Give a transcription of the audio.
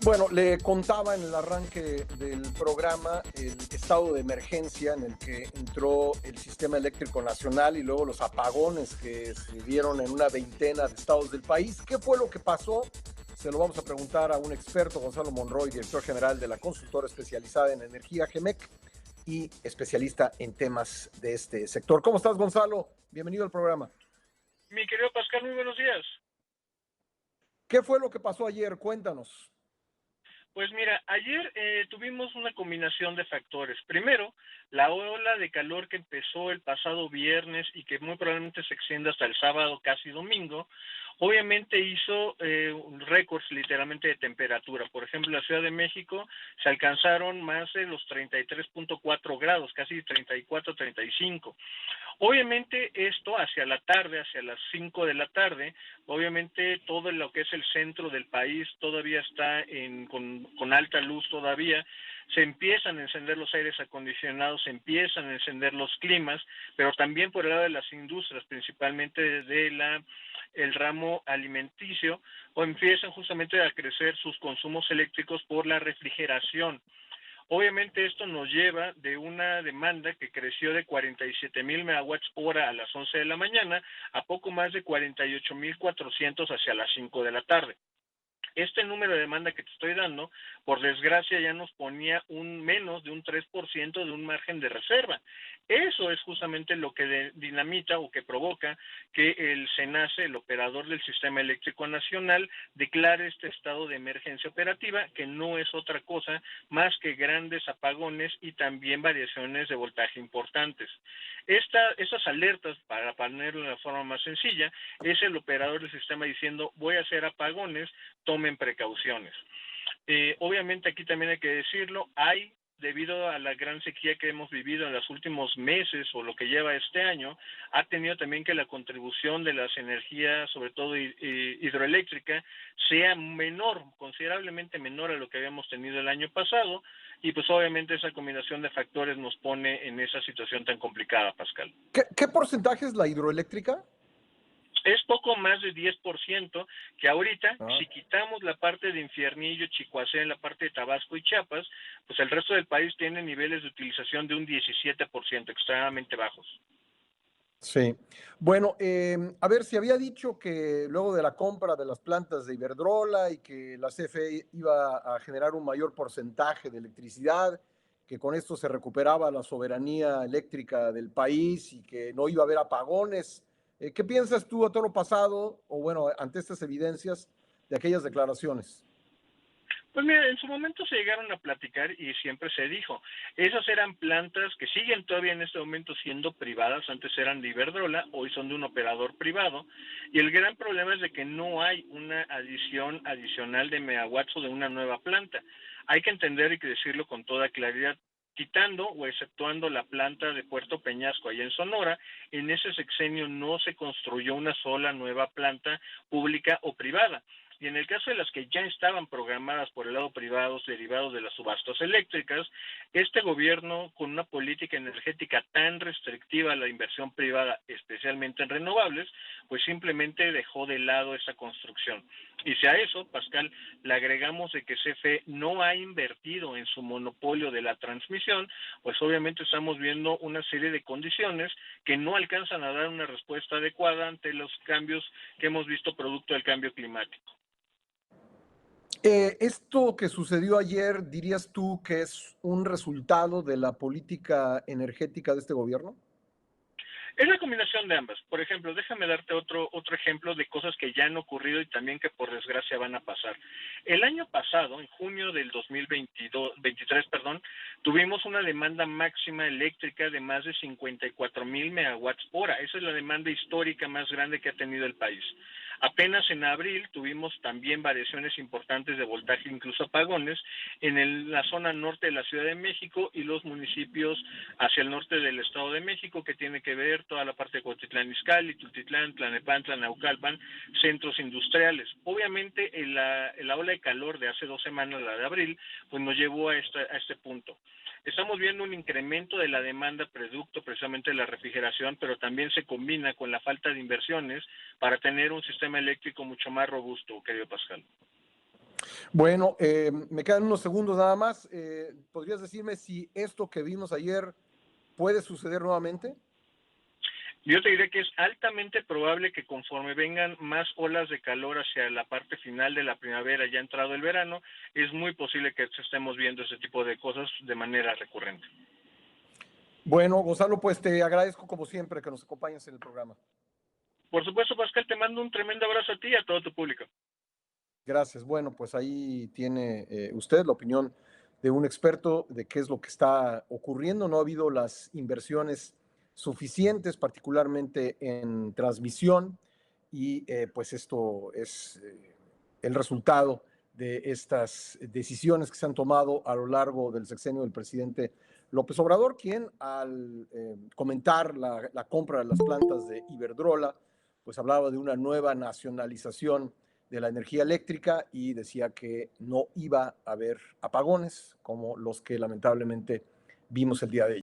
Bueno, le contaba en el arranque del programa el estado de emergencia en el que entró el sistema eléctrico nacional y luego los apagones que se dieron en una veintena de estados del país. ¿Qué fue lo que pasó? Se lo vamos a preguntar a un experto, Gonzalo Monroy, director general de la consultora especializada en energía GEMEC y especialista en temas de este sector. ¿Cómo estás, Gonzalo? Bienvenido al programa. Mi querido Pascal, muy buenos días. ¿Qué fue lo que pasó ayer? Cuéntanos. Pues mira, ayer tuvimos una combinación de factores. Primero, la ola de calor que empezó el pasado viernes y que muy probablemente se extienda hasta el sábado, casi domingo, obviamente hizo récords literalmente de temperatura. Por ejemplo, en la Ciudad de México se alcanzaron más de los 33.4 grados, casi 34, 35. Obviamente esto hacia la tarde, hacia las 5 de la tarde, obviamente todo lo que es el centro del país todavía está con alta luz todavía, se empiezan a encender los aires acondicionados, se empiezan a encender los climas, pero también por el lado de las industrias, principalmente el ramo alimenticio, o empiezan justamente a crecer sus consumos eléctricos por la refrigeración. Obviamente esto nos lleva de una demanda que creció de 47,000 megawatts hora a las 11 de la mañana a poco más de 48,400 hacia las 5 de la tarde. Este número de demanda que te estoy dando, por desgracia, ya nos ponía menos de un 3% de un margen de reserva. Eso es justamente lo que dinamita o que provoca que el SENACE, el operador del Sistema Eléctrico Nacional, declare este estado de emergencia operativa, que no es otra cosa más que grandes apagones y también variaciones de voltaje importantes. Esas alertas, para ponerlo de la forma más sencilla, es el operador del sistema diciendo voy a hacer apagones, tomen precauciones. Obviamente aquí también hay que decirlo, debido a la gran sequía que hemos vivido en los últimos meses o lo que lleva este año, ha tenido también que la contribución de las energías, sobre todo hidroeléctrica, sea menor, considerablemente menor a lo que habíamos tenido el año pasado, y pues obviamente esa combinación de factores nos pone en esa situación tan complicada, Pascal. ¿Qué porcentaje es la hidroeléctrica? Es poco más de 10%, que ahorita, Ah. si quitamos la parte de Infiernillo, Chicoacén, la parte de Tabasco y Chiapas, pues el resto del país tiene niveles de utilización de un 17%, extremadamente bajos. Sí. Bueno, a ver, si había dicho que luego de la compra de las plantas de Iberdrola y que la CFE iba a generar un mayor porcentaje de electricidad, que con esto se recuperaba la soberanía eléctrica del país y que no iba a haber apagones. ¿Qué piensas tú a todo lo pasado, o bueno, ante estas evidencias de aquellas declaraciones? Pues mira, en su momento se llegaron a platicar y siempre se dijo, esas eran plantas que siguen todavía en este momento siendo privadas, antes eran de Iberdrola, hoy son de un operador privado, y el gran problema es de que no hay una adición adicional de megawatts o de una nueva planta. Hay que entender y que decirlo con toda claridad, quitando o exceptuando la planta de Puerto Peñasco allá en Sonora, en ese sexenio no se construyó una sola nueva planta pública o privada. Y en el caso de las que ya estaban programadas por el lado privado, derivados de las subastas eléctricas, este gobierno, con una política energética tan restrictiva a la inversión privada, especialmente en renovables, pues simplemente dejó de lado esa construcción. Y si a eso, Pascal, le agregamos de que CFE no ha invertido en su monopolio de la transmisión, pues obviamente estamos viendo una serie de condiciones que no alcanzan a dar una respuesta adecuada ante los cambios que hemos visto producto del cambio climático. Esto que sucedió ayer, ¿dirías tú que es un resultado de la política energética de este gobierno? Es la combinación de ambas. Por ejemplo, déjame darte otro ejemplo de cosas que ya han ocurrido y también que por desgracia van a pasar. El año pasado, en junio del 2023, tuvimos una demanda máxima eléctrica de más de 54,000 megawatts hora. Esa es la demanda histórica más grande que ha tenido el país. Apenas en abril tuvimos también variaciones importantes de voltaje, incluso apagones, en la zona norte de la Ciudad de México y los municipios hacia el norte del Estado de México, que tiene que ver toda la parte de Cuautitlán Izcalli, Tultitlán, Tlalnepantla, Naucalpan, centros industriales. Obviamente la ola de calor de hace 2 semanas, la de abril, pues nos llevó a este punto. Estamos viendo un incremento de la demanda producto precisamente de la refrigeración, pero también se combina con la falta de inversiones para tener un sistema eléctrico mucho más robusto, querido Pascal. Bueno, me quedan unos segundos nada más. ¿Podrías decirme si esto que vimos ayer puede suceder nuevamente? Yo te diré que es altamente probable que conforme vengan más olas de calor hacia la parte final de la primavera, ya entrado el verano, es muy posible que estemos viendo ese tipo de cosas de manera recurrente. Bueno, Gonzalo, pues te agradezco como siempre que nos acompañes en el programa. Por supuesto, Pascal, te mando un tremendo abrazo a ti y a todo tu público. Gracias. Bueno, pues ahí tiene usted la opinión de un experto de qué es lo que está ocurriendo. No ha habido las inversiones suficientes, particularmente en transmisión, y pues esto es el resultado de estas decisiones que se han tomado a lo largo del sexenio del presidente López Obrador, quien al comentar la compra de las plantas de Iberdrola, pues hablaba de una nueva nacionalización de la energía eléctrica y decía que no iba a haber apagones como los que lamentablemente vimos el día de ayer.